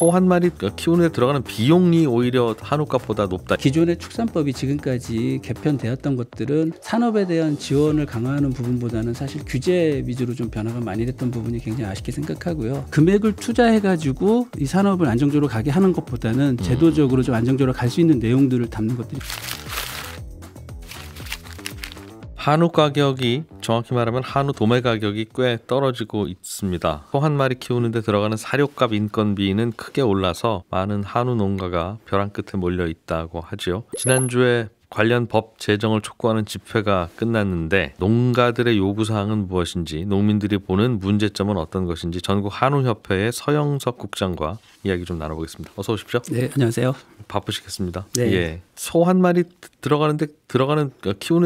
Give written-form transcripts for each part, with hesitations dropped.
소 한 마리 키우는 데 들어가는 비용이 오히려 한우값보다 높다. 기존의 축산법이 지금까지 개편되었던 것들은 산업에 대한 지원을 강화하는 부분보다는 사실 규제 위주로 좀 변화가 많이 됐던 부분이 굉장히 아쉽게 생각하고요. 금액을 투자해가지고 이 산업을 안정적으로 가게 하는 것보다는 제도적으로 좀 안정적으로 갈 수 있는 내용들을 담는 것들이. 한우 가격이 정확히 말하면 한우 도매 가격이 꽤 떨어지고 있습니다. 소 한 마리 키우는 데 들어가는 사료값 인건비는 크게 올라서 많은 한우 농가가 벼랑 끝에 몰려 있다고 하죠. 지난주에 관련 법 제정을 촉구하는 집회가 끝났는데 농가들의 요구사항은 무엇인지, 농민들이 보는 문제점은 어떤 것인지 전국 한우협회의 서영석 국장과 이야기 좀 나눠보겠습니다. 어서 오십시오. 네, 안녕하세요. 바쁘시겠습니다. 네. 예. 소 한 마리 키우는 데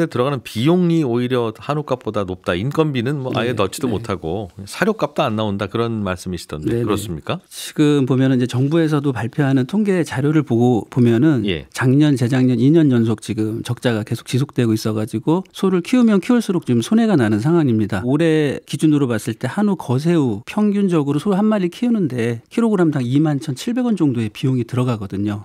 들어가는 비용이 오히려 한우값보다 높다. 인건비는 뭐 아예 넣지도 못하고 사료값도 안 나온다. 그런 말씀이시던데 네네. 그렇습니까? 지금 보면은 이제 정부에서도 발표하는 통계 자료를 보고 보면은 작년, 재작년 2년 연속 지금 적자가 계속 지속되고 있어가지고 소를 키우면 키울수록 지금 손해가 나는 상황입니다. 올해 기준으로 봤을 때 한우 거새우 평균적으로 소 한 마리 키우는데 킬로그램당 21,700원 정도의 비용이 들어가거든요.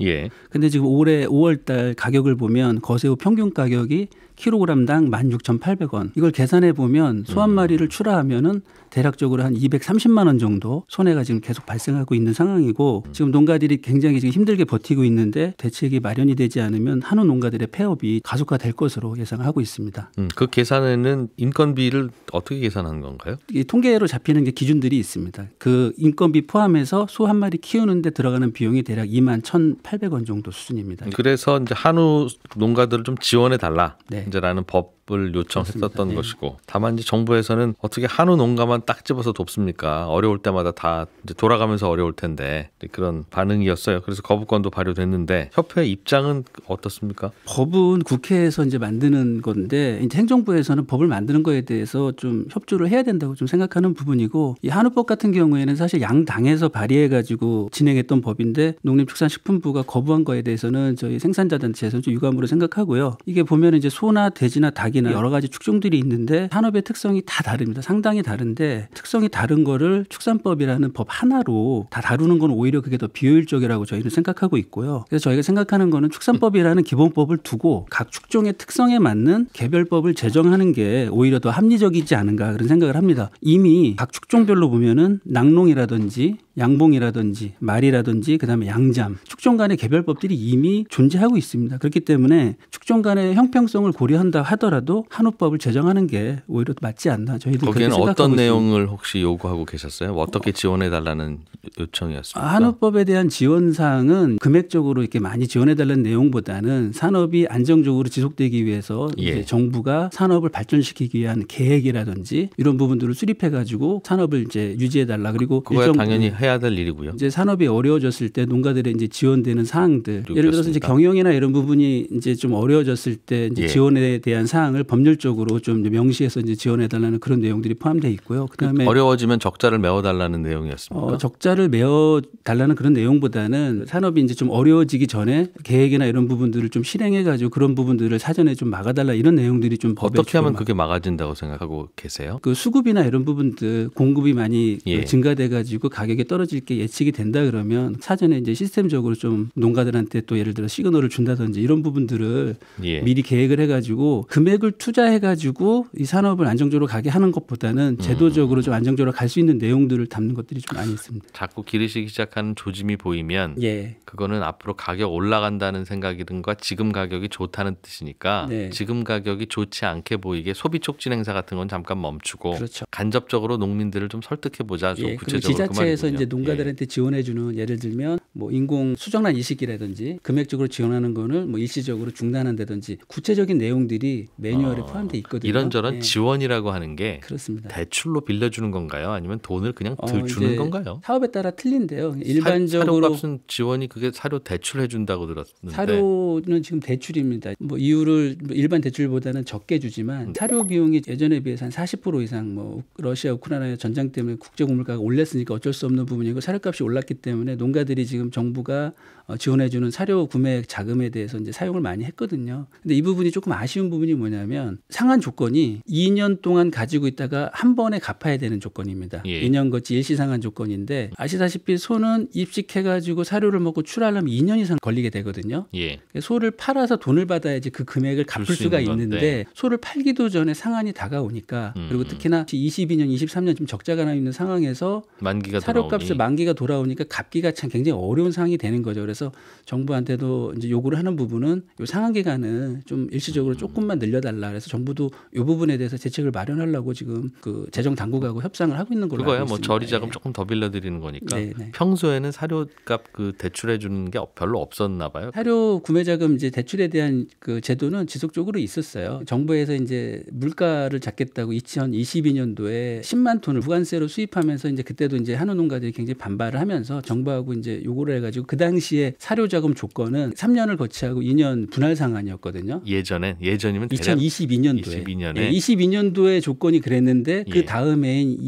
근데 지금 올해 5월 달 가격을 보면 거새우 평균 가격이 킬로그램당 16,800원. 이걸 계산해 보면 소 한 마리를 출하하면은 대략적으로 한 230만 원 정도 손해가 지금 계속 발생하고 있는 상황이고, 지금 농가들이 굉장히 지금 힘들게 버티고 있는데 대책이 마련이 되지 않으면 한우 농가들의 폐업이 가속화될 것으로 예상하고 있습니다. 그 계산에는 인건비를 어떻게 계산하는 건가요? 이 통계로 잡히는 게 기준들이 있습니다. 그 인건비 포함해서 소 한 마리 키우는 데 들어가는 비용이 대략 21,800원 정도 수준입니다. 그래서 이제 한우 농가들을 좀 지원해 달라. 라는 법을 요청했었던 그렇습니다. 것이고, 다만 이제 정부에서는 어떻게 한우 농가만 딱 집어서 돕습니까? 어려울 때마다 다 이제 돌아가면서 어려울 텐데, 그런 반응이었어요. 그래서 거부권도 발효됐는데 협회 입장은 어떻습니까? 법은 국회에서 이제 만드는 건데, 이제 행정부에서는 법을 만드는 거에 대해서 좀 협조를 해야 된다고 좀 생각하는 부분이고, 이 한우법 같은 경우에는 사실 양당에서 발의해가지고 진행했던 법인데 농림축산식품부가 거부한 거에 대해서는 저희 생산자단체에서는 좀 유감으로 생각하고요. 이게 보면 이제 소나 돼지나 닭이나 여러 가지 축종들이 있는데 산업의 특성이 다 다릅니다. 상당히 다른데 특성이 다른 거를 축산법이라는 법 하나로 다 다루는 건 오히려 그게 더 비효율적이라고 저희는 생각하고 있고요. 그래서 저희가 생각하는 거는 축산법이라는 기본법을 두고 각 축종의 특성에 맞는 개별법을 제정하는 게 오히려 더 합리적이지 않은가 그런 생각을 합니다. 이미 각 축종별로 보면은 낙농이라든지 양봉이라든지 말이라든지 그다음에 양잠, 축종 간의 개별법들이 이미 존재하고 있습니다. 그렇기 때문에 축종 간의 형평성을 고려한다 하더라도 한우법을 제정하는 게 오히려 맞지 않나, 저희도 그렇게 거기에는 생각하고 어떤 있습니다. 내용을 혹시 요구하고 계셨어요? 어떻게 지원해달라는 요청이었습니까? 한우법에 대한 지원 사항은 금액적으로 이렇게 많이 지원해달라는 내용보다는 산업이 안정적으로 지속되기 위해서 이제 정부가 산업을 발전시키기 위한 계획이라든지 이런 부분들을 수립해가지고 산업을 이제 유지해달라. 그리고 그거야 당연히 해야 될 일이고요. 이제 산업이 어려워졌을 때 농가들의 이제 지원되는 사항들, 예를 들어서 이제 경영이나 이런 부분이 이제 좀 어려워졌을 때 이제 지원에 대한 사항을 법률적으로 좀 명시해서 이제 지원해달라는 그런 내용들이 포함되어 있고요. 그다음에 어려워지면 적자를 메워달라는 내용이었습니까? 적자를 메워달라는 그런 내용보다는 산업이 이제 좀 어려워지기 전에 계획이나 이런 부분들을 좀 실행해가지고 그런 부분들을 사전에 좀 막아달라 이런 내용들이 좀 법에 어떻게 하면 그게 막아진다고 생각하고 계세요? 그 수급이나 이런 부분들 공급이 많이 증가돼가지고 가격이 떨어질 게 예측이 된다 그러면 사전에 이제 시스템적으로 좀 농가들한테 또 예를 들어 시그널을 준다든지 이런 부분들을 미리 계획을 해가지고 금액을 투자해가지고 이 산업을 안정적으로 가게 하는 것보다는 제도적으로 좀 안정적으로 갈 수 있는 내용들을 담는 것들이 좀 많이 있습니다. 자꾸 기르시기 시작하는 조짐이 보이면 그거는 앞으로 가격 올라간다는 생각이든가 지금 가격이 좋다는 뜻이니까 지금 가격이 좋지 않게 보이게 소비 촉진 행사 같은 건 잠깐 멈추고 간접적으로 농민들을 좀 설득해보자. 좀 구체적으로 지자체에서 그 이제 농가들한테 지원해주는 예를 들면 뭐 인공 수정란 이식이라든지 금액적으로 지원하는 거를 뭐 일시적으로 중단한다든지 구체적인 내용들이 매뉴얼에 포함되어 있거든요. 이런저런 지원이라고 하는 게 그렇습니다. 대출로 빌려주는 건가요? 아니면 돈을 그냥 주는 건가요? 사업에 따라 틀린데요. 일반적으로 사료값은 지원이 그게 사료 대출해 준다고 들었는데 사료는 지금 대출입니다. 뭐 이유를 일반 대출보다는 적게 주지만 사료 비용이 예전에 비해서 한 40% 이상 뭐 러시아 우크라이나 전쟁 때문에 국제 곡물가가 올랐으니까 어쩔 수 없는 부분이고 사료값이 올랐기 때문에 농가들이 지금 지금 정부가 지원해주는 사료 구매 자금에 대해서 이제 사용을 많이 했거든요. 근데 이 부분이 조금 아쉬운 부분이 뭐냐면 상한 조건이 2년 동안 가지고 있다가 한 번에 갚아야 되는 조건입니다. 예. 2년 거치 일시상한 조건인데 아시다시피 소는 입식해가지고 사료를 먹고 출하하려면 2년 이상 걸리게 되거든요. 예. 소를 팔아서 돈을 받아야지 그 금액을 갚을 줄수 수가 있는 건데. 있는데 소를 팔기도 전에 상한이 다가오니까 그리고 특히나 22년, 23년 지금 적자가 나 있는 상황에서 만기가 사료값의 돌아오니. 만기가 돌아오니까 갚기가 참 굉장히 어려운 상황이 되는 거죠. 그래서 정부한테도 이제 요구를 하는 부분은 요 상한 기간을 좀 일시적으로 조금만 늘려달라. 그래서 정부도 요 부분에 대해서 대책을 마련하려고 지금 그 재정 당국하고 협상을 하고 있는 걸로 그거야 알고 뭐 있습니다. 저리 자금 예. 조금 더 빌려드리는 거니까. 네, 네. 평소에는 사료값 그 대출해 주는 게 별로 없었나 봐요. 사료 구매자금 이제 대출에 대한 그 제도는 지속적으로 있었어요. 정부에서 이제 물가를 잡겠다고 2022년도에 10만 톤을 무관세로 수입하면서 이제 그때도 이제 한우 농가들이 굉장히 반발을 하면서 정부하고 이제 요구를 해가지고 그 당시에 사료 자금 조건은 3년을 거치하고 2년 분할 상한이었거든요. 예전이면 대략 2022년도에 22년에. 예, 22년도에 조건이 그랬는데 예. 그 다음해인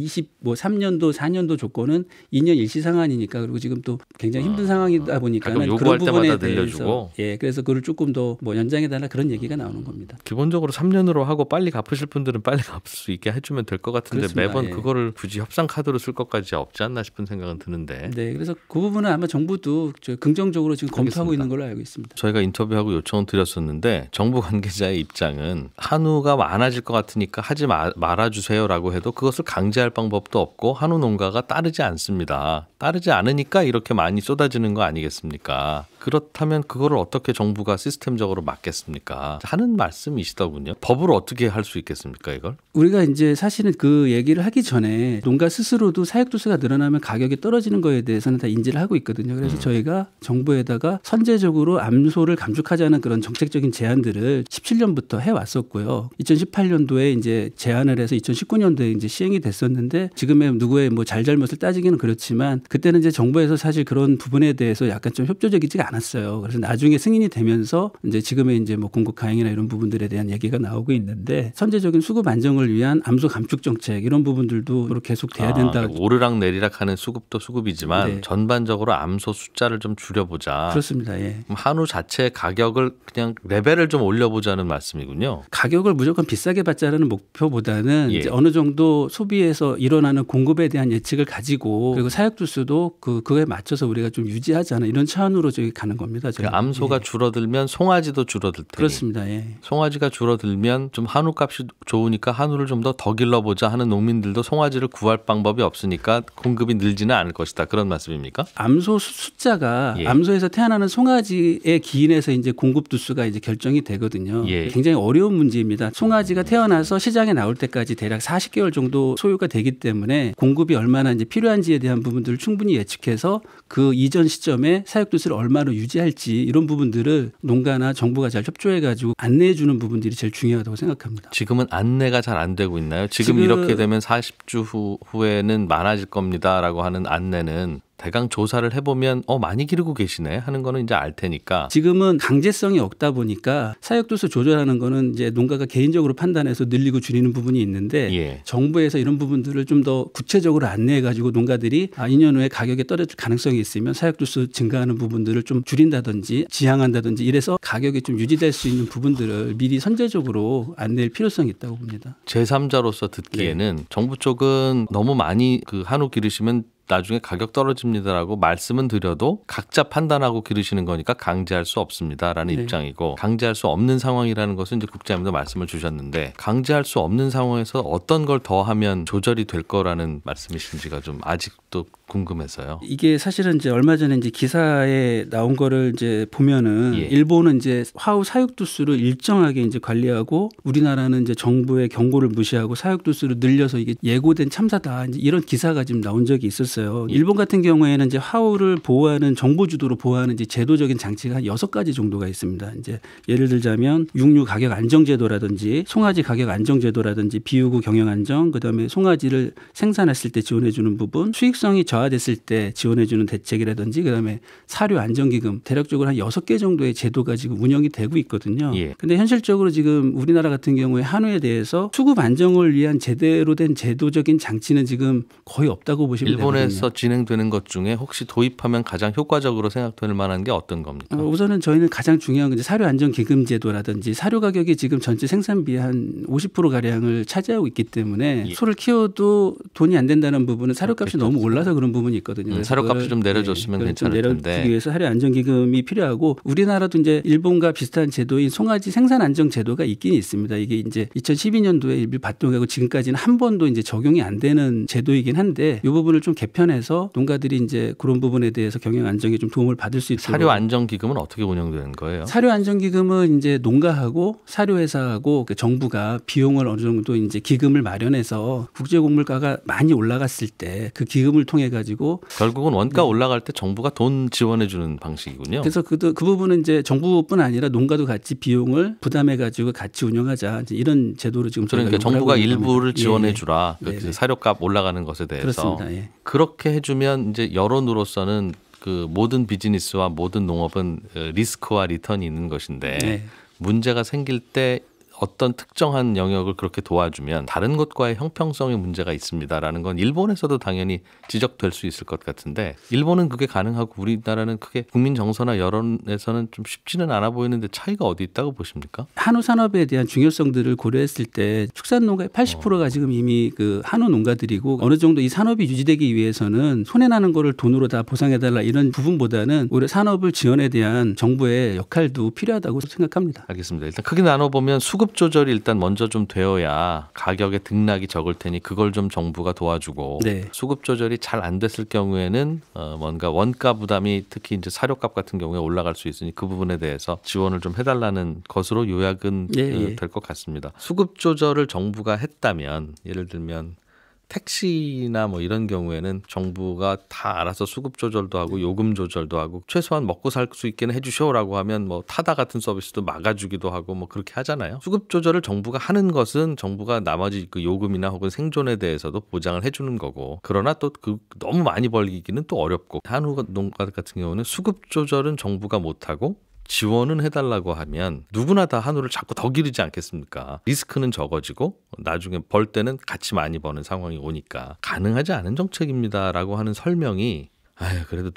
3년도 4년도 조건은 2년 일시 상한이니까 그리고 지금 또 굉장히 힘든 상황이다 보니까 가끔 그런 요구할 부분에 때마다 대해서 늘려주고. 예, 그래서 그걸 조금 더 뭐 연장해달라 그런 얘기가 나오는 겁니다. 기본적으로 3년으로 하고 빨리 갚으실 분들은 빨리 갚을 수 있게 해주면 될 것 같은데 그렇습니다. 매번 예. 그거를 굳이 협상 카드로 쓸 것까지 없지 않나 싶은 생각은 드는데. 네, 그래서 그 부분은 아마 정부도 긍정적으로 지금 검토하고 알겠습니다. 있는 걸로 알고 있습니다. 저희가 인터뷰하고 요청을 드렸었는데 정부 관계자의 입장은 한우가 많아질 것 같으니까 하지 말아주세요라고 해도 그것을 강제할 방법도 없고 한우 농가가 따르지 않습니다. 따르지 않으니까 이렇게 많이 쏟아지는 거 아니겠습니까? 그렇다면 그거를 어떻게 정부가 시스템적으로 막겠습니까? 하는 말씀이시더군요. 법으로 어떻게 할 수 있겠습니까, 이걸? 우리가 이제 사실은 그 얘기를 하기 전에 농가 스스로도 사육도수가 늘어나면 가격이 떨어지는 거에 대해서는 다 인지를 하고 있거든요. 그래서 저희가 정부에다가 선제적으로 암소를 감축하자는 그런 정책적인 제안들을 17년부터 해왔었고요. 2018년도에 이제 제안을 해서 2019년도에 이제 시행이 됐었는데 지금의 누구의 뭐 잘잘못을 따지기는 그렇지만 그때는 이제 정부에서 사실 그런 부분에 대해서 약간 좀 협조적이지가 않았어요. 그래서 나중에 승인이 되면서 이제 지금의 이제 뭐 공급 가행이나 이런 부분들에 대한 얘기가 나오고 있는데 선제적인 수급 안정을 위한 암소 감축 정책 이런 부분들도 계속 돼야 된다. 그러니까 오르락 내리락 하는 수급도 수급이지만 네. 전반적으로 암소 숫자를 좀 줄여보자. 그렇습니다. 예. 그럼 한우 자체 가격을 그냥 레벨을 좀 올려보자는 말씀이군요. 가격을 무조건 비싸게 받자라는 목표보다는 예. 이제 어느 정도 소비에서 일어나는 공급에 대한 예측을 가지고 그리고 사육두수도 그거에 맞춰서 우리가 좀 유지하자는 이런 차원으로 저기 가는 겁니다. 그러니까 암소가 줄어들면 송아지도 줄어들 테니. 그렇습니다. 예. 송아지가 줄어들면 좀 한우값이 좋으니까 한우를 좀 더 길러보자 하는 농민들도 송아지를 구할 방법이 없으니까 공급이 늘지는 않을 것이다. 그런 말씀입니까? 암소 숫자가 예. 암소에서 태어나는 송아지의 기인에서 이제 공급 두수가 이제 결정이 되거든요. 예. 굉장히 어려운 문제입니다. 송아지가 태어나서 시장에 나올 때까지 대략 40개월 정도 소요가 되기 때문에 공급이 얼마나 이제 필요한지에 대한 부분들을 충분히 예측해서 그 이전 시점에 사육 두수를 얼마로 유지할지 이런 부분들을 농가나 정부가 잘 협조해 가지고 안내해 주는 부분들이 제일 중요하다고 생각합니다. 지금은 안내가 잘 안 되고 있나요? 지금 이렇게 되면 40주 후에는 많아질 겁니다라고 하는 안내는 대강 조사를 해보면 많이 기르고 계시네 하는 거는 이제 알 테니까. 지금은 강제성이 없다 보니까 사육도수 조절하는 거는 이제 농가가 개인적으로 판단해서 늘리고 줄이는 부분이 있는데 예. 정부에서 이런 부분들을 좀 더 구체적으로 안내해 가지고 농가들이 2년 후에 가격이 떨어질 가능성이 있으면 사육도수 증가하는 부분들을 좀 줄인다든지 지양한다든지 이래서 가격이 좀 유지될 수 있는 부분들을 미리 선제적으로 안내할 필요성이 있다고 봅니다. 제3자로서 듣기에는 정부 쪽은 너무 많이 그 한우 기르시면 나중에 가격 떨어집니다라고 말씀은 드려도 각자 판단하고 기르시는 거니까 강제할 수 없습니다라는 네. 입장이고 강제할 수 없는 상황이라는 것은 이제 국장님도 말씀을 주셨는데 강제할 수 없는 상황에서 어떤 걸 더 하면 조절이 될 거라는 말씀이신지가 좀 아직도 궁금해서요. 이게 사실은 이제 얼마 전에 이제 기사에 나온 거를 이제 보면은 예. 일본은 이제 화우 사육두수를 일정하게 이제 관리하고 우리나라는 이제 정부의 경고를 무시하고 사육두수를 늘려서 이게 예고된 참사다. 이제 이런 기사가 지금 나온 적이 있었어요. 예. 일본 같은 경우에는 이제 화우를 보호하는 정보 주도로 보호하는 이제 제도적인 장치가 한 6가지 정도가 있습니다. 이제 예를 들자면 육류 가격 안정 제도라든지 송아지 가격 안정 제도라든지 비유구 경영 안정, 그다음에 송아지를 생산했을 때 지원해 주는 부분, 수익성이 저하 가화됐을 때 지원해주는 대책이라든지 그다음에 사료 안정기금 대략적으로 한 6개 정도의 제도가 지금 운영이 되고 있거든요. 근데 현실적으로 지금 우리나라 같은 경우에 한우에 대해서 수급 안정을 위한 제대로 된 제도적인 장치는 지금 거의 없다고 보시면 되거든요. 일본에서 진행되는 것 중에 혹시 도입하면 가장 효과적으로 생각될 만한 게 어떤 겁니까? 우선은 저희는 가장 중요한 건 이제 사료 안정 기금 제도라든지 사료 가격이 지금 전체 생산비의 한 50% 가량을 차지하고 있기 때문에 소를 키워도 돈이 안 된다는 부분은 사료값이 너무 올라서 그런 부분이 있거든요. 사료값이 좀 내려줬으면 괜찮을 텐데. 내려주기 위해서 사료 안정 기금이 필요하고 우리나라도 이제 일본과 비슷한 제도인 송아지 생산 안정 제도가 있긴 있습니다. 이게 이제 2012년도에 일부 발동하고 지금까지는 한 번도 이제 적용이 안 되는 제도이긴 한데 이 부분을 좀 개편해서 농가들이 이제 그런 부분에 대해서 경영 안정에 좀 도움을 받을 수 있도록. 사료 안정 기금은 어떻게 운영되는 거예요? 사료 안정 기금은 이제 농가하고 사료 회사하고 정부가 비용을 어느 정도 이제 기금을 마련해서 국제 곡물가가 많이 올라갔을 때 그 기금을 통해 가지고 결국은 원가 올라갈 때 정부가 돈 지원해 주는 방식이군요. 그래서 그 부분은 이제 정부뿐 아니라 농가도 같이 비용을 부담해 가지고 같이 운영하자 이제 이런 제도로 지금 그러니까 정부가 일부를 지원해 주라. 예. 그 사료값 올라가는 것에 대해서. 그렇습니다. 예. 그렇게 해주면 이제 여론으로서는 그 모든 비즈니스와 모든 농업은 리스크와 리턴이 있는 것인데 네. 문제가 생길 때 어떤 특정한 영역을 그렇게 도와주면 다른 것과의 형평성의 문제가 있습니다라는 건 일본에서도 당연히 지적될 수 있을 것 같은데 일본은 그게 가능하고 우리나라는 그게 국민 정서나 여론에서는 좀 쉽지는 않아 보이는데 차이가 어디 있다고 보십니까? 한우 산업에 대한 중요성들을 고려했을 때 축산 농가의 80%가 지금 이미 그 한우 농가들이고 어느 정도 이 산업이 유지되기 위해서는 손해나는 거를 돈으로 다 보상해달라 이런 부분보다는 오히려 산업을 지원에 대한 정부의 역할도 필요하다고 생각합니다. 알겠습니다. 일단 크게 나눠보면 수급 조절이 일단 먼저 좀 되어야 가격의 등락이 적을 테니 그걸 좀 정부가 도와주고 네. 수급 조절이 잘 안 됐을 경우에는 뭔가 원가 부담이 특히 이제 사료값 같은 경우에 올라갈 수 있으니 그 부분에 대해서 지원을 좀 해달라는 것으로 요약은 될 것 같습니다. 수급 조절을 정부가 했다면 예를 들면 택시나 뭐 이런 경우에는 정부가 다 알아서 수급 조절도 하고 요금 조절도 하고 최소한 먹고 살 수 있게는 해주셔라고 하면 뭐 타다 같은 서비스도 막아주기도 하고 뭐 그렇게 하잖아요. 수급 조절을 정부가 하는 것은 정부가 나머지 그 요금이나 혹은 생존에 대해서도 보장을 해주는 거고 그러나 또 그 너무 많이 벌기는 또 어렵고 한우 농가 같은 경우는 수급 조절은 정부가 못하고 지원은 해달라고 하면 누구나 다 한우를 자꾸 더 기르지 않겠습니까? 리스크는 적어지고 나중에 벌 때는 같이 많이 버는 상황이 오니까 가능하지 않은 정책입니다라고 하는 설명이 그래도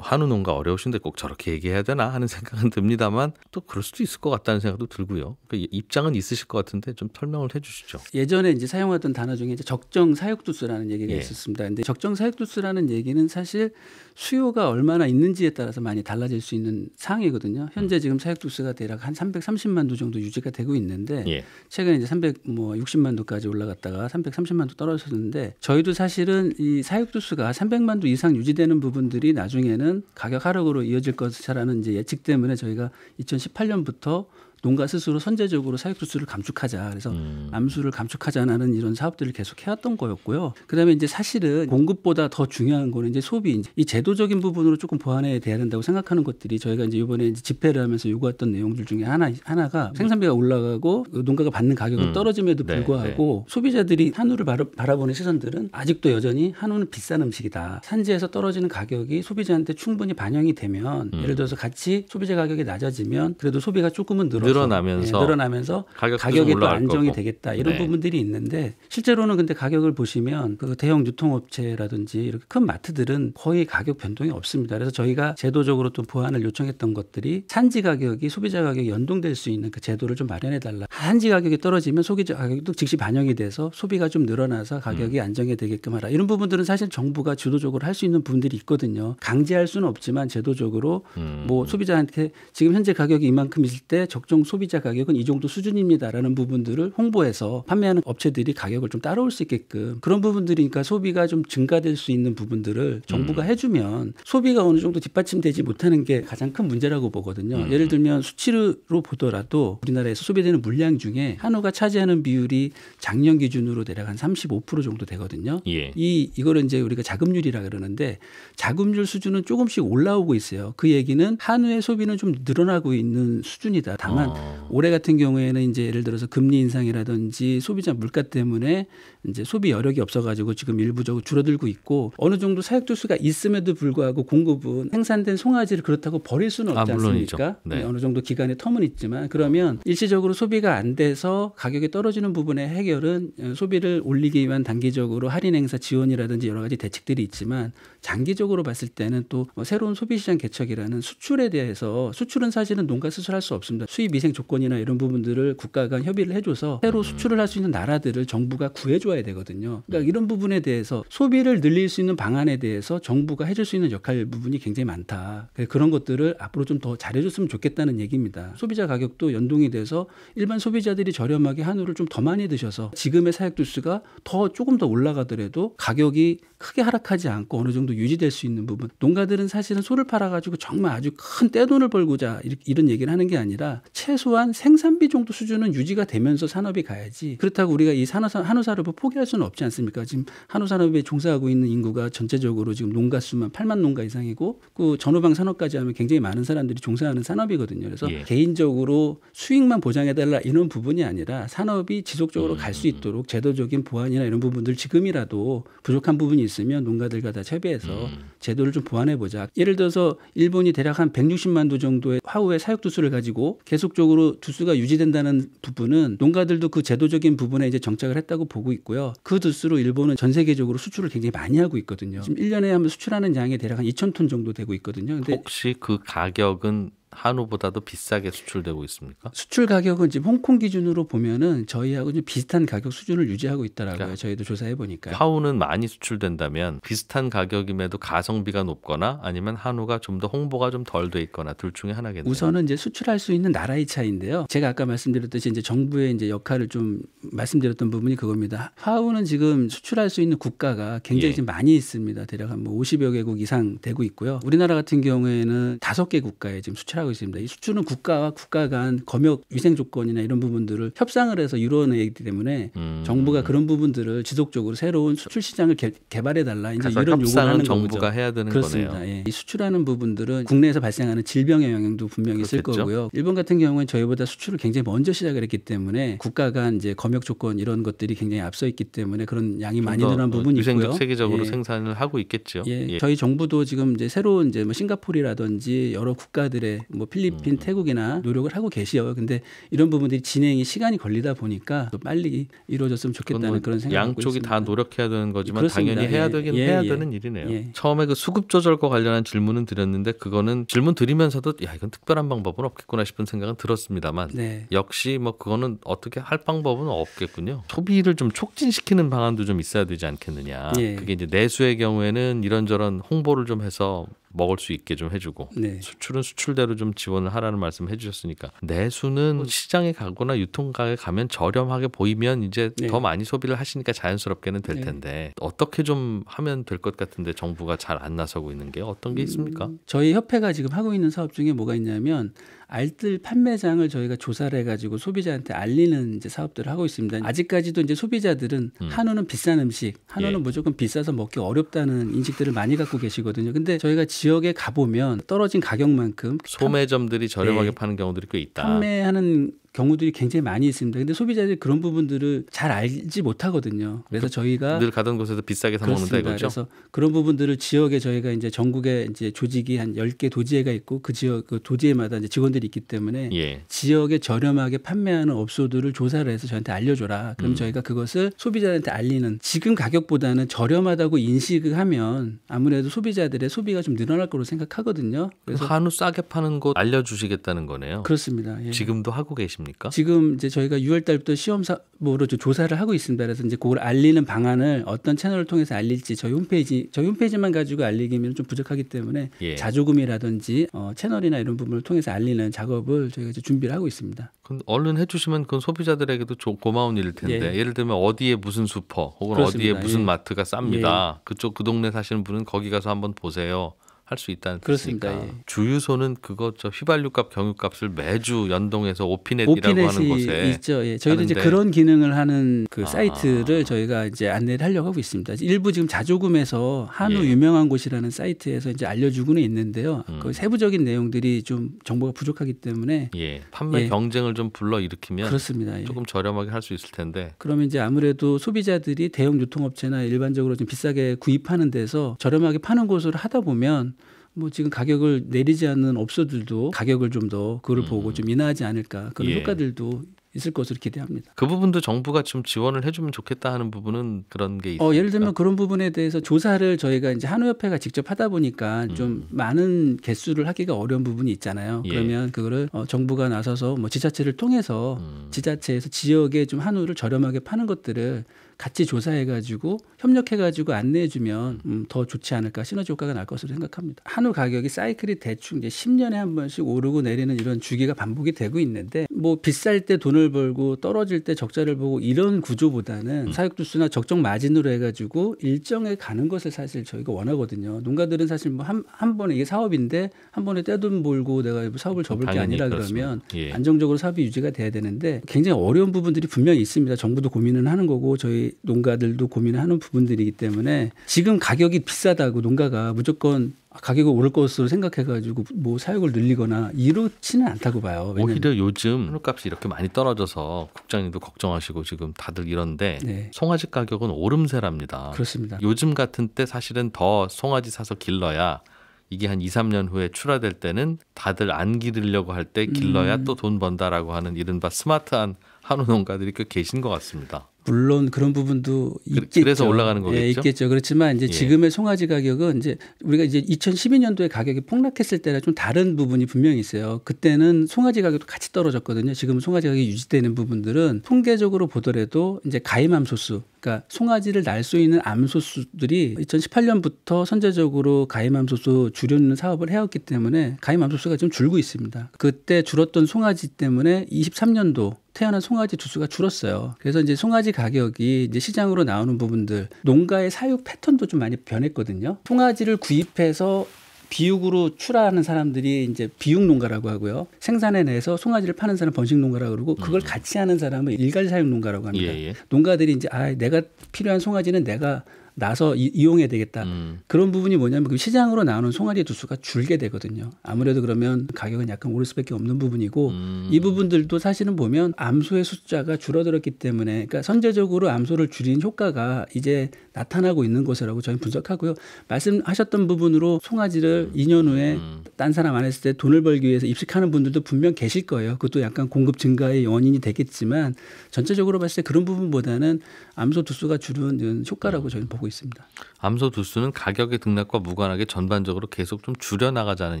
한우 농가 어려우신데 꼭 저렇게 얘기해야 되나 하는 생각은 듭니다만 또 그럴 수도 있을 것 같다는 생각도 들고요. 그러니까 입장은 있으실 것 같은데 좀 설명을 해 주시죠. 예전에 이제 사용하던 단어 중에 이제 적정 사육두수라는 얘기가 있었습니다. 근데 적정 사육두수라는 얘기는 사실 수요가 얼마나 있는지에 따라서 많이 달라질 수 있는 사항이거든요. 현재 지금 사육두수가 대략 한 330만 두 정도 유지가 되고 있는데 최근에 이제 360만 두까지 올라갔다가 330만 두 떨어졌는데 저희도 사실은 이 사육두수가 300만 두 이상 유지되는 부분들이 나중에는 가격 하락으로 이어질 것이라는 이제 예측 때문에 저희가 2018년부터 농가 스스로 선제적으로 사육수를 감축하자. 그래서 암수를 감축하자는 이런 사업들을 계속 해왔던 거였고요. 그다음에 이제 사실은 공급보다 더 중요한 거는 이제 소비, 이 제도적인 부분으로 조금 보완해야 돼야 된다고 생각하는 것들이 저희가 이제 이번에 이제 집회를 하면서 요구했던 내용들 중에 하나가 생산비가 올라가고 농가가 받는 가격은 떨어짐에도 불구하고 소비자들이 한우를 바라보는 시선들은 아직도 여전히 한우는 비싼 음식이다. 산지에서 떨어지는 가격이 소비자한테 충분히 반영이 되면 예를 들어서 같이 소비자 가격이 낮아지면 그래도 소비가 조금은 늘어나면서 가격이 또 안정이 되겠다 이런 부분들이 있는데 실제로는 근데 가격을 보시면 그 대형 유통업체라든지 이렇게 큰 마트들은 거의 가격 변동이 없습니다. 그래서 저희가 제도적으로 또 보완을 요청했던 것들이 산지 가격이 소비자 가격이 연동될 수 있는 그 제도를 좀 마련해 달라. 산지 가격이 떨어지면 소비자 가격도 즉시 반영이 돼서 소비가 좀 늘어나서 가격이 안정이 되게끔 하라. 이런 부분들은 사실 정부가 주도적으로 할 수 있는 부분들이 있거든요. 강제할 수는 없지만 제도적으로 뭐 소비자한테 지금 현재 가격이 이만큼 있을 때 적정 소비자 가격은 이 정도 수준입니다라는 부분들을 홍보해서 판매하는 업체들이 가격을 좀 따라올 수 있게끔 그런 부분들이니까 소비가 좀 증가될 수 있는 부분들을 정부가 해주면 소비가 어느 정도 뒷받침되지 못하는 게 가장 큰 문제라고 보거든요. 예를 들면 수치로 보더라도 우리나라에서 소비되는 물량 중에 한우가 차지하는 비율이 작년 기준으로 대략 한 35% 정도 되거든요. 이거를 이제 우리가 자급률이라 그러는데 자급률 수준은 조금씩 올라오고 있어요. 그 얘기는 한우의 소비는 좀 늘어나고 있는 수준이다. 다만 하지만 올해 같은 경우에는 이제 예를 들어서 금리 인상이라든지 소비자 물가 때문에 이제 소비 여력이 없어가지고 지금 일부적으로 줄어들고 있고 어느 정도 사육도수가 있음에도 불구하고 공급은 생산된 송아지를 그렇다고 버릴 수는 없지 않습니까? 네. 어느 정도 기간의 텀은 있지만 그러면 일시적으로 소비가 안 돼서 가격이 떨어지는 부분의 해결은 소비를 올리기 위한 단기적으로 할인 행사 지원이라든지 여러 가지 대책들이 있지만 장기적으로 봤을 때는 또 새로운 소비시장 개척이라는 수출에 대해서 수출은 사실은 농가 스스로 할 수 없습니다. 수입 미생 조건이나 이런 부분들을 국가가 협의를 해줘서 새로 수출을 할 수 있는 나라들을 정부가 구해줘야 되거든요. 그러니까 이런 부분에 대해서 소비를 늘릴 수 있는 방안에 대해서 정부가 해줄 수 있는 역할 부분이 굉장히 많다. 그런 것들을 앞으로 좀 더 잘해줬으면 좋겠다는 얘기입니다. 소비자 가격도 연동이 돼서 일반 소비자들이 저렴하게 한우를 좀 더 많이 드셔서 지금의 사육도수가 더 조금 더 올라가더라도 가격이 크게 하락하지 않고 어느 정도 유지될 수 있는 부분. 농가들은 사실은 소를 팔아가지고 정말 아주 큰 떼돈을 벌고자 이런 얘기를 하는 게 아니라 최소한 생산비 정도 수준은 유지가 되면서 산업이 가야지. 그렇다고 우리가 이 한우 산업을 포기할 수는 없지 않습니까? 지금 한우 산업에 종사하고 있는 인구가 전체적으로 지금 농가 수만 8만 농가 이상이고 그 전후방 산업까지 하면 굉장히 많은 사람들이 종사하는 산업이거든요. 그래서 개인적으로 수익만 보장해달라 이런 부분이 아니라 산업이 지속적으로 갈 수 있도록 제도적인 보완이나 이런 부분들 지금이라도 부족한 부분이 있으면 농가들과 다 협의해서 제도를 좀 보완해보자. 예를 들어서 일본이 대략 한 160만 두 정도의 화우의 사육두수를 가지고 계속적으로 두수가 유지된다는 부분은 농가들도 그 제도적인 부분에 이제 정착을 했다고 보고 있고요. 그 두수로 일본은 전 세계적으로 수출을 굉장히 많이 하고 있거든요. 지금 1년에 하면 수출하는 양이 대략 한 2,000톤 정도 되고 있거든요. 근데 혹시 그 가격은 한우보다도 비싸게 수출되고 있습니까? 수출 가격은 지금 홍콩 기준으로 보면은 저희하고 좀 비슷한 가격 수준을 유지하고 있더라고요. 그러니까 저희도 조사해 보니까. 화우는 많이 수출된다면 비슷한 가격임에도 가성비가 높거나 아니면 한우가 좀 더 홍보가 좀 덜 돼 있거나 둘 중에 하나겠네요. 우선은 이제 수출할 수 있는 나라의 차이인데요. 제가 아까 말씀드렸듯이 이제 정부의 이제 역할을 좀 말씀드렸던 부분이 그겁니다. 화우는 지금 수출할 수 있는 국가가 굉장히 지금 많이 있습니다. 대략 한 50여 개국 이상 되고 있고요. 우리나라 같은 경우에는 5개 국가에 지금 수출하고 있습니다. 이 수출은 국가와 국가 간 검역 위생 조건이나 이런 부분들을 협상을 해서 이루어내기 때문에 정부가 그런 부분들을 지속적으로 새로운 수출 시장을 개발해 달라 이제 이런 요구를 하는 정부가 거죠. 해야 되는 그렇습니다. 거네요. 예. 이 수출하는 부분들은 국내에서 발생하는 질병의 영향도 분명히 있을 거고요. 일본 같은 경우는 저희보다 수출을 굉장히 먼저 시작을 했기 때문에 국가 간 이제 검역 조건 이런 것들이 굉장히 앞서 있기 때문에 그런 양이 많이 늘어난 부분이 있고요. 위생적 세계적으로 생산을 하고 있겠죠. 저희 정부도 지금 이제 새로운 이제 뭐 싱가포르라든지 여러 국가들의 뭐 필리핀, 태국이나 노력을 하고 계시요. 근데 이런 부분들이 진행이 시간이 걸리다 보니까 또 빨리 이루어졌으면 좋겠다는 그런 생각이 있습니다. 양쪽이 다 노력해야 되는 거지만 그렇습니다. 당연히 해야 되긴 해야 되는 일이네요. 처음에 그 수급 조절과 관련한 질문은 드렸는데 그거는 질문 드리면서도 야 이건 특별한 방법은 없겠구나 싶은 생각은 들었습니다만 역시 뭐 그거는 어떻게 할 방법은 없겠군요. 소비를 좀 촉진시키는 방안도 좀 있어야 되지 않겠느냐. 그게 이제 내수의 경우에는 이런저런 홍보를 좀 해서 먹을 수 있게 좀 해주고 수출은 수출대로 좀 지원을 하라는 말씀 해주셨으니까 내수는 시장에 가거나 유통가게 가면 저렴하게 보이면 이제 더 많이 소비를 하시니까 자연스럽게는 될 텐데 어떻게 좀 하면 될 것 같은데 정부가 잘 안 나서고 있는 게 어떤 게 있습니까? 저희 협회가 지금 하고 있는 사업 중에 뭐가 있냐면 알뜰 판매장을 저희가 조사를 해가지고 소비자한테 알리는 이제 사업들을 하고 있습니다. 아직까지도 이제 소비자들은 한우는 비싼 음식, 한우는 무조건 비싸서 먹기 어렵다는 인식들을 많이 갖고 계시거든요. 근데 저희가 지역에 가보면 떨어진 가격만큼 소매점들이 저렴하게 파는 경우들이 꽤 있다. 판매하는 경우들이 굉장히 많이 있습니다. 근데 소비자들이 그런 부분들을 잘 알지 못하거든요. 그래서 저희가 늘 가던 곳에서 비싸게 사 먹는다 이거죠. 그래서 그런 부분들을 지역에 저희가 이제 전국에 이제 조직이 한 10개 도지회가 있고 그 지역 그 도지회마다 이제 직원들이 있기 때문에 지역에 저렴하게 판매하는 업소들을 조사를 해서 저한테 알려줘라. 그럼 저희가 그것을 소비자한테 알리는 지금 가격보다는 저렴하다고 인식을 하면 아무래도 소비자들의 소비가 좀 늘어날 거로 생각하거든요. 그래서 한우 싸게 파는 곳 알려주시겠다는 거네요. 그렇습니다. 지금도 하고 계십니까? 지금 이제 저희가 6월 달부터 시험 사업으로 조사를 하고 있습니다. 그래서 이제 그걸 알리는 방안을 어떤 채널을 통해서 알릴지 저희 홈페이지만 가지고 알리기면 좀 부족하기 때문에 자조금이라든지 채널이나 이런 부분을 통해서 알리는 작업을 저희가 이제 준비를 하고 있습니다. 얼른 해주시면 그건 소비자들에게도 고마운 일일 텐데 예를 들면 어디에 무슨 슈퍼 혹은 그렇습니다. 어디에 무슨 마트가 쌉니다. 그쪽 그 동네 사시는 분은 거기 가서 한번 보세요. 할 수 있다는 그렇습니다. 뜻이니까. 예. 주유소는 그거 저 휘발유값, 경유값을 매주 연동해서 오피넷이라고 하는 곳에 있죠. 예. 저희도 이제 하는데. 그런 기능을 하는 그 사이트를 저희가 이제 안내를 하려고 하고 있습니다. 일부 지금 자조금에서 한우 예. 유명한 곳이라는 사이트에서 이제 알려주고는 있는데요. 그 세부적인 내용들이 좀 정보가 부족하기 때문에 예. 판매 예. 경쟁을 좀 불러일으키면 그렇습니다. 예. 조금 저렴하게 할 수 있을 텐데. 그러면 이제 아무래도 소비자들이 대형 유통업체나 일반적으로 좀 비싸게 구입하는 데서 저렴하게 파는 곳으로 하다 보면 뭐 지금 가격을 내리지 않는 업소들도 가격을 좀 더 그걸 보고 좀 인하하지 않을까 그런 예. 효과들도 있을 것으로 기대합니다. 그 부분도 정부가 좀 지원을 해주면 좋겠다 하는 부분은 그런 게 있습니다. 예를 들면 그런 부분에 대해서 조사를 저희가 이제 한우협회가 직접 하다 보니까 좀 많은 개수를 하기가 어려운 부분이 있잖아요. 예. 그러면 그거를 정부가 나서서 뭐 지자체를 통해서 지자체에서 지역에 좀 한우를 저렴하게 파는 것들을 같이 조사해가지고 협력해가지고 안내해주면 더 좋지 않을까 시너지 효과가 날 것으로 생각합니다. 한우 가격이 사이클이 대충 이제 10년에 한 번씩 오르고 내리는 이런 주기가 반복이 되고 있는데 뭐 비쌀 때 돈을 벌고 떨어질 때 적자를 보고 이런 구조보다는 사육두수나 적정 마진으로 해가지고 일정에 가는 것을 사실 저희가 원하거든요. 농가들은 사실 뭐 한 번에 이게 사업인데 한 번에 떼돈 벌고 내가 사업을 접을 게 아니라 그러면 예. 안정적으로 사업이 유지가 돼야 되는데 굉장히 어려운 부분들이 분명히 있습니다. 정부도 고민은 하는 거고 저희 농가들도 고민을 하는 부분들이기 때문에 지금 가격이 비싸다고 농가가 무조건 가격이 오를 것으로 생각해가지고 뭐 사육을 늘리거나 이렇지는 않다고 봐요. 오히려 요즘 한우값이 이렇게 많이 떨어져서 국장님도 걱정하시고 지금 다들 이런데 네. 송아지 가격은 오름세랍니다. 그렇습니다. 요즘 같은 때 사실은 더 송아지 사서 길러야 이게 한 2, 3년 후에 출하될 때는 다들 안 기르려고 할 때 길러야 또 돈 번다라고 하는 이른바 스마트한 한우 농가들이 꽤 계신 것 같습니다. 물론 그런 부분도 있겠죠. 그래서 올라가는 거겠죠. 예, 있겠죠. 그렇지만 이제 예. 지금의 송아지 가격은 이제 우리가 이제 2012년도에 가격이 폭락했을 때랑 좀 다른 부분이 분명히 있어요. 그때는 송아지 가격도 같이 떨어졌거든요. 지금 송아지 가격이 유지되는 부분들은 통계적으로 보더라도 이제 가임암소수, 그러니까 송아지를 날 수 있는 암소수들이 2018년부터 선제적으로 가임암소수 줄이는 사업을 해왔기 때문에 가임암소수가 좀 줄고 있습니다. 그때 줄었던 송아지 때문에 23년도 태어난 송아지 두수가 줄었어요. 그래서 이제 송아지 가격이 이제 시장으로 나오는 부분들, 농가의 사육 패턴도 좀 많이 변했거든요. 송아지를 구입해서 비육으로 출하하는 사람들이 이제 비육 농가라고 하고요. 생산해내서 송아지를 파는 사람 번식 농가라고 그러고 그걸 같이 하는 사람은 일괄 사육 농가라고 합니다. 예, 예. 농가들이 이제 내가 필요한 송아지는 내가 나서 이용해야 되겠다. 그런 부분이 뭐냐면 그 시장으로 나오는 송아지 두수가 줄게 되거든요. 아무래도 그러면 가격은 약간 오를 수밖에 없는 부분이고 이 부분들도 사실은 보면 암소의 숫자가 줄어들었기 때문에 그러니까 선제적으로 암소를 줄인 효과가 이제 나타나고 있는 것이라고 저희는 분석하고요. 말씀하셨던 부분으로 송아지를 2년 후에 딴 사람 안 했을 때 돈을 벌기 위해서 입식하는 분들도 분명 계실 거예요. 그것도 약간 공급 증가의 원인이 되겠지만 전체적으로 봤을 때 그런 부분보다는 암소 두수가 줄은 효과라고 저희는 보고 있습니다. 암소 두수는 가격의 등락과 무관하게 전반적으로 계속 좀 줄여나가자는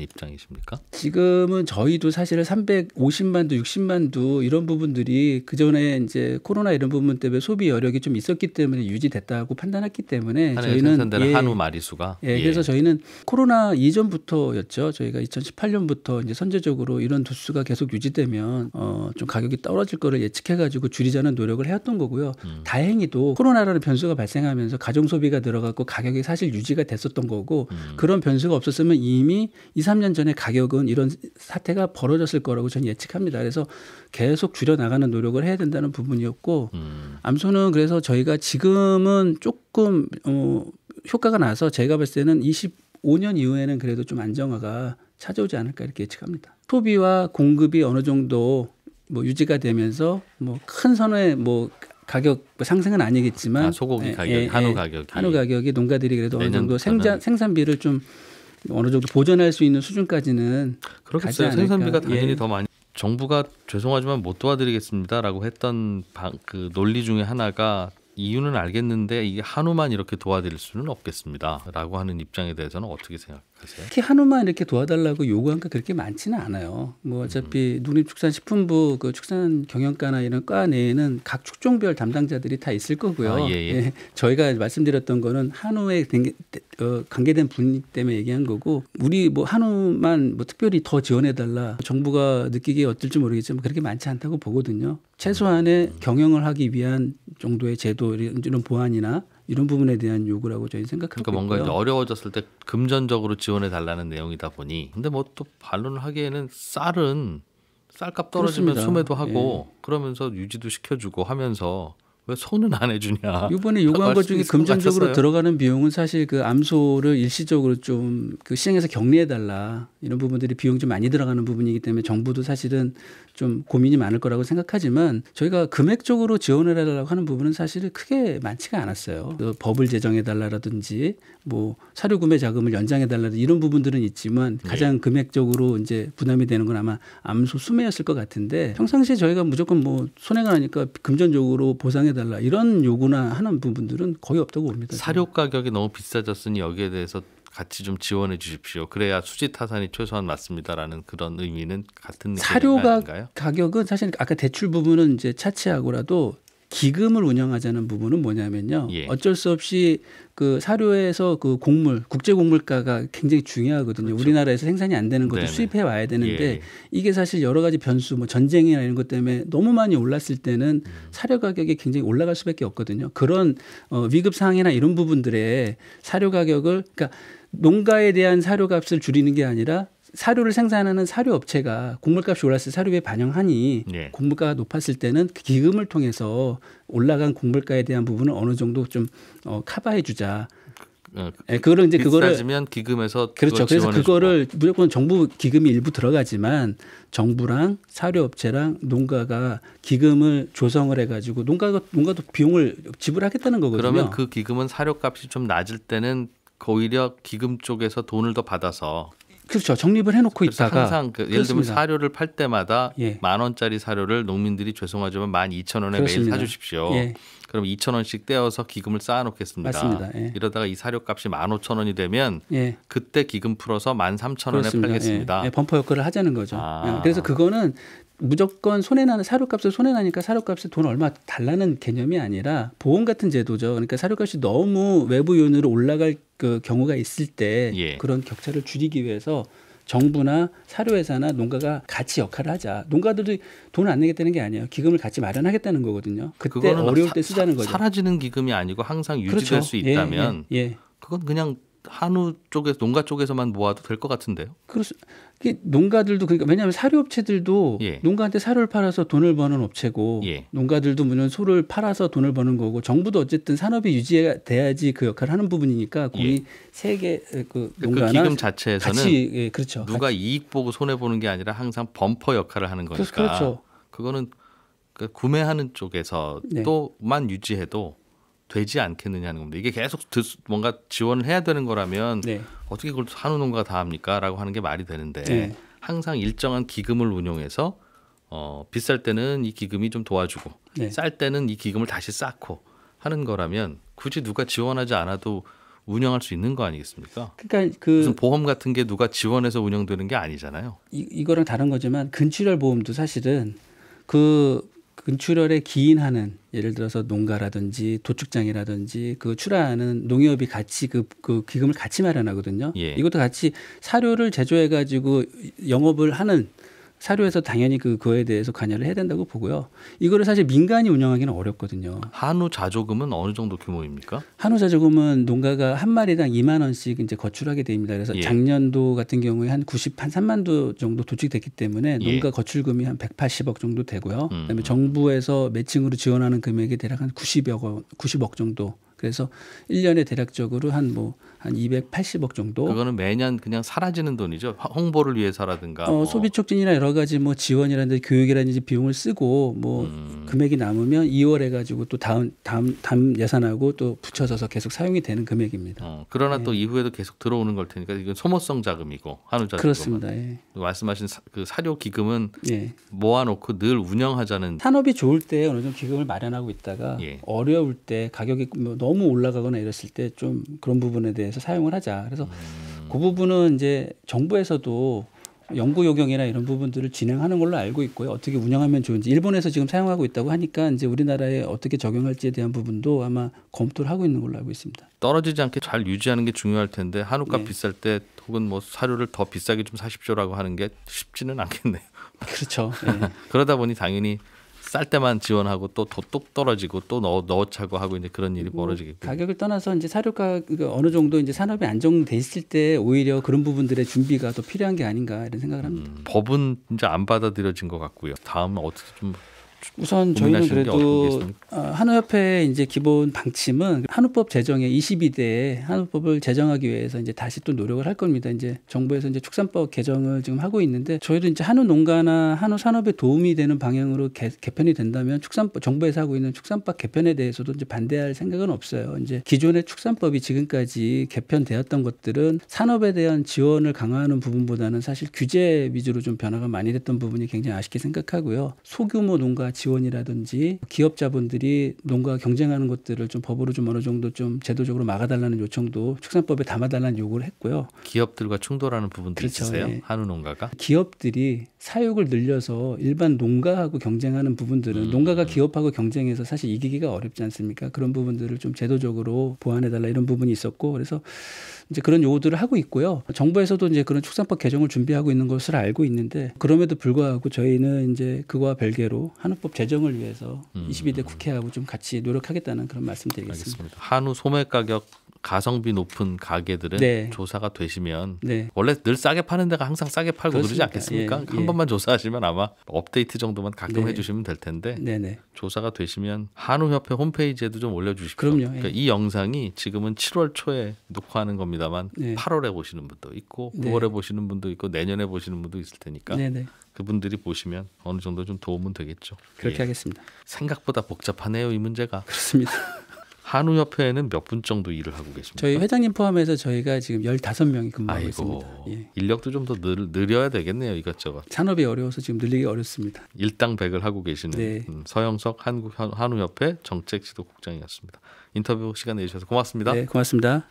입장이십니까? 지금은 저희도 사실은 350만두, 60만두 이런 부분들이 그전에 이제 코로나 이런 부분 때문에 소비 여력이 좀 있었기 때문에 유지됐다고 판단했기 때문에 한 해에 저희는 생산되는 한우 마리수가 그래서 저희는 코로나 이전부터였죠. 저희가 2018년부터 이제 선제적으로 이런 두수가 계속 유지되면 좀 가격이 떨어질 거를 예측해가지고 줄이자는 노력을 해왔던 거고요. 다행히도 코로나라는 변수가 발생하면서 가정 소비가 늘어갔고 가격이 사실 유지가 됐었던 거고 그런 변수가 없었으면 이미 2, 3년 전에 가격은 이런 사태가 벌어졌을 거라고 저는 예측합니다. 그래서 계속 줄여나가는 노력을 해야 된다는 부분이었고 암소는 그래서 저희가 지금은 조금 효과가 나서 제가 봤을 때는 25년 이후에는 그래도 좀 안정화가 찾아오지 않을까 이렇게 예측합니다. 소비와 공급이 어느 정도 뭐 유지가 되면서 뭐 큰 선의 뭐 가격 상승은 아니겠지만 소고기 가격, 한우 가격이 농가들이 그래도 어느 정도 생산비를 좀 어느 정도 보전할 수 있는 수준까지는 그렇겠어요. 생산비가 당연히 더 많이. 정부가 죄송하지만 못 도와드리겠습니다라고 했던 그 논리 중에 하나가 이유는 알겠는데 이게 한우만 이렇게 도와드릴 수는 없겠습니다라고 하는 입장에 대해서는 어떻게 생각하세요? 특히 한우만 이렇게 도와달라고 요구한 게 그렇게 많지는 않아요. 뭐 어차피 농림축산식품부 그 축산경영과나 이런 과 내에는 각 축종별 담당자들이 다 있을 거고요. 예. 저희가 말씀드렸던 거는 한우에 관계된 분이기 때문에 얘기한 거고 우리 뭐 한우만 뭐 특별히 더 지원해달라 정부가 느끼기에 어떨지 모르겠지만 그렇게 많지 않다고 보거든요. 최소한의 경영을 하기 위한 정도의 제도 이런 보완이나 이런 부분에 대한 요구라고 저희 생각하고 그러니까 뭔가 이제 있고요. 어려워졌을 때 금전적으로 지원해 달라는 내용이다 보니 근데 뭐 또 반론을 하기에는 쌀은 쌀값 떨어지면 그렇습니다. 수매도 하고 그러면서 유지도 시켜주고 하면서 왜 손은 안 해주냐. 이번에 요구한 것 중에 금전적으로 들어가는 비용은 사실 그 암소를 일시적으로 좀 그 시장에서 격리해 달라 이런 부분들이 비용 좀 많이 들어가는 부분이기 때문에 정부도 사실은 좀 고민이 많을 거라고 생각하지만 저희가 금액적으로 지원을 해달라고 하는 부분은 사실 크게 많지가 않았어요. 그 법을 제정해 달라라든지 뭐 사료 구매 자금을 연장해 달라든지 이런 부분들은 있지만 가장 금액적으로 이제 부담이 되는 건 아마 암소 수매였을 것 같은데 평상시에 저희가 무조건 뭐 손해가 나니까 금전적으로 보상해 달라 이런 요구나 하는 부분들은 거의 없다고 봅니다. 사료 가격이 너무 비싸졌으니 여기에 대해서 같이 좀 지원해 주십시오. 그래야 수지 타산이 최소한 맞습니다라는 그런 의미는 같은 사료 아닌가요? 가격은 사실 아까 대출 부분은 이제 차치하고라도 기금을 운영하자는 부분은 뭐냐면요. 예. 어쩔 수 없이 그 사료에서 그 곡물, 국제 곡물가가 굉장히 중요하거든요. 그렇죠. 우리나라에서 생산이 안 되는 것도 네네. 수입해 와야 되는데 예. 이게 사실 여러 가지 변수, 뭐 전쟁이나 이런 것 때문에 너무 많이 올랐을 때는 사료 가격이 굉장히 올라갈 수밖에 없거든요. 그런 위급 상황이나 이런 부분들에 사료 가격을 그러니까 농가에 대한 사료 값을 줄이는 게 아니라 사료를 생산하는 사료 업체가 곡물값이 올랐을 때 사료에 반영하니 예. 곡물가가 높았을 때는 그 기금을 통해서 올라간 곡물가에 대한 부분을 어느 정도 좀 커버해 주자. 그거를 이제 그거를 비싸지면 기금에서 그렇죠. 그걸 그래서 지원해 그거를 무조건 정부 기금이 일부 들어가지만 정부랑 사료업체랑 농가가 기금을 조성을 해가지고 농가도 비용을 지불하겠다는 거거든요. 그러면 그 기금은 사료값이 좀 낮을 때는 오히려 기금 쪽에서 돈을 더 받아서 그렇죠. 적립을 해놓고 그래서 있다가 항상 예를 들면 그렇습니다. 사료를 팔 때마다 예. 10,000원짜리 사료를 농민들이 죄송하지만 12,000원에 매일 그렇습니다. 사주십시오. 예. 그럼 2,000원씩 떼어서 기금을 쌓아놓겠습니다. 맞습니다. 예. 이러다가 이 사료값이 15,000원이 되면 예. 그때 기금 풀어서 13,000원에 그렇습니다. 팔겠습니다. 예. 예. 범퍼 역할을 하자는 거죠. 아. 예. 그래서 그거는 무조건 손해나는 사료값을 손해나니까 사료값에 돈 얼마 달라는 개념이 아니라 보험 같은 제도죠. 그러니까 사료값이 너무 외부 요인으로 올라갈 그 경우가 있을 때 예. 그런 격차를 줄이기 위해서 정부나 사료회사나 농가가 같이 역할을 하자. 농가들도 돈을 안 내겠다는 게 아니에요. 기금을 같이 마련하겠다는 거거든요. 그때 그거는 어려울 때 쓰자는 거죠. 사라지는 기금이 아니고 항상 유지될 그렇죠. 수 있다면 예. 그건 그냥 한우 쪽에서 농가 쪽에서만 모아도 될 것 같은데요. 농가들도 그러니까 왜냐하면 사료업체들도 예. 농가한테 사료를 팔아서 돈을 버는 업체고 예. 농가들도 물론 소를 팔아서 돈을 버는 거고 정부도 어쨌든 산업이 유지돼야지 그 역할을 하는 부분이니까 거기 세계 그 농가나 그 기금 자체에서는 같이 예, 그렇죠. 누가 이익 보고 손해 보는 게 아니라 항상 범퍼 역할을 하는 거니까. 그렇죠. 그거는 그 구매하는 쪽에서 네. 또만 유지해도 되지 않겠느냐는 겁니다. 이게 계속 뭔가 지원을 해야 되는 거라면 네. 어떻게 그걸 한우 농가가 다 합니까?라고 하는 게 말이 되는데 네. 항상 일정한 기금을 운용해서 비쌀 때는 이 기금이 좀 도와주고 네. 쌀 때는 이 기금을 다시 쌓고 하는 거라면 굳이 누가 지원하지 않아도 운영할 수 있는 거 아니겠습니까? 그러니까 무슨 보험 같은 게 누가 지원해서 운영되는 게 아니잖아요. 이거랑 다른 거지만 근출혈 보험도 사실은 그 근출혈에 기인하는 예를 들어서 농가라든지 도축장이라든지 그 출하하는 농협이 같이 그 기금을 같이 마련하거든요. 예. 이것도 같이 사료를 제조해 가지고 영업을 하는 사료에서 당연히 그거에 대해서 관여를 해야 된다고 보고요. 이거를 사실 민간이 운영하기는 어렵거든요. 한우 자조금은 어느 정도 규모입니까? 한우자조금은 농가가 한 마리당 2만 원씩 이제 거출하게 됩니다. 그래서 예. 작년도 같은 경우에 한 3만 도 정도 도축됐기 때문에 예. 농가 거출금이 한 180억 정도 되고요. 그다음에 정부에서 매칭으로 지원하는 금액이 대략 한 90억 정도. 그래서 1년에 대략적으로 한 280억 정도. 그거는 매년 그냥 사라지는 돈이죠. 홍보를 위해서라든가. 소비 촉진이나 여러 가지 지원이라든지 교육이라든지 비용을 쓰고 금액이 남으면 2월 해가지고 또 다음 예산하고 또 붙여져서 계속 사용이 되는 금액입니다. 그러나 또 이후에도 계속 들어오는 걸 테니까 이건 소모성 자금이고 한우 자금은. 그렇습니다. 예. 말씀하신 그 사료 기금은 예. 모아놓고 늘 운영하자는. 산업이 좋을 때 어느 정도 기금을 마련하고 있다가 예. 어려울 때 가격이 너무 올라가거나 이랬을 때 좀 그런 부분에 대해서 사용을 하자. 그래서 그 부분은 이제 정부에서도 연구 요경이나 이런 부분들을 진행하는 걸로 알고 있고요. 어떻게 운영하면 좋은지 일본에서 지금 사용하고 있다고 하니까 이제 우리나라에 어떻게 적용할지에 대한 부분도 아마 검토를 하고 있는 걸로 알고 있습니다. 떨어지지 않게 잘 유지하는 게 중요할 텐데 한우값 네. 비쌀 때 혹은 사료를 더 비싸게 좀 사십시오라고 하는 게 쉽지는 않겠네요. 그렇죠. 예. 그러다 보니 당연히 쌀 때만 지원하고 또 뚝 떨어지고 또 넣어차고 하고 이제 그런 일이 벌어지겠고. 가격을 떠나서 이제 사료가 어느 정도 이제 산업이 안정돼 있을 때 오히려 그런 부분들의 준비가 더 필요한 게 아닌가 이런 생각을 합니다. 법은 이제 안 받아들여진 것 같고요. 다음은 어떻게 좀 우선 저희는 고민하시는 게 어떤 게 그래도 있습니까? 한우협회의 이제 기본 방침은 한우법 제정의 22대에 한우법을 제정하기 위해서 이제 다시 또 노력을 할 겁니다. 이제 정부에서 이제 축산법 개정을 지금 하고 있는데 저희도 이제 한우 농가나 한우 산업에 도움이 되는 방향으로 개편이 된다면 축산법 정부에서 하고 있는 축산법 개편에 대해서도 이제 반대할 생각은 없어요. 이제 기존의 축산법이 지금까지 개편되었던 것들은 산업에 대한 지원을 강화하는 부분보다는 사실 규제 위주로 좀 변화가 많이 됐던 부분이 굉장히 아쉽게 생각하고요. 소규모 농가 지원이라든지 기업자분들이 농가와 경쟁하는 것들을 좀 법으로 좀 어느 정도 좀 제도적으로 막아달라는 요청도 축산법에 담아달라는 요구를 했고요. 기업들과 충돌하는 부분도 그렇죠. 있으세요? 네. 한우 농가가? 기업들이 사육을 늘려서 일반 농가하고 경쟁하는 부분들은 농가가 기업하고 경쟁해서 사실 이기기가 어렵지 않습니까? 그런 부분들을 좀 제도적으로 보완해달라 이런 부분이 있었고 그래서 이제 그런 요구들을 하고 있고요. 정부에서도 이제 그런 축산법 개정을 준비하고 있는 것을 알고 있는데 그럼에도 불구하고 저희는 이제 그거와 별개로 한우법 제정을 위해서 22대 국회하고 좀 같이 노력하겠다는 그런 말씀드리겠습니다. 알겠습니다. 한우 소매 가격 가성비 높은 가게들은 네. 조사가 되시면 네. 원래 늘 싸게 파는 데가 항상 싸게 팔고 그러지 그렇습니다. 않겠습니까? 예, 한 번만 조사하시면 아마 업데이트 정도만 가끔 네. 해주시면 될 텐데 네네. 조사가 되시면 한우협회 홈페이지에도 좀 올려주십시오. 그럼요. 예. 그러니까 이 영상이 지금은 7월 초에 녹화하는 겁니다만 네. 8월에 보시는 분도 있고 네. 9월에 보시는 분도 있고 내년에 보시는 분도 있을 테니까 네네. 그분들이 보시면 어느 정도 좀 도움은 되겠죠. 그렇게 예. 하겠습니다. 생각보다 복잡하네요, 이 문제가. 그렇습니다. 한우협회에는 몇 분 정도 일을 하고 계십니까? 저희 회장님 포함해서 저희가 지금 15명이 근무하고 아이고, 있습니다. 예. 인력도 좀 더 느려야 되겠네요, 이것저것. 산업이 어려워서 지금 늘리기 어렵습니다. 일당백을 하고 계시는 네. 서영석 한국한우협회 정책지도국장이었습니다. 인터뷰 시간 내주셔서 고맙습니다. 네, 고맙습니다.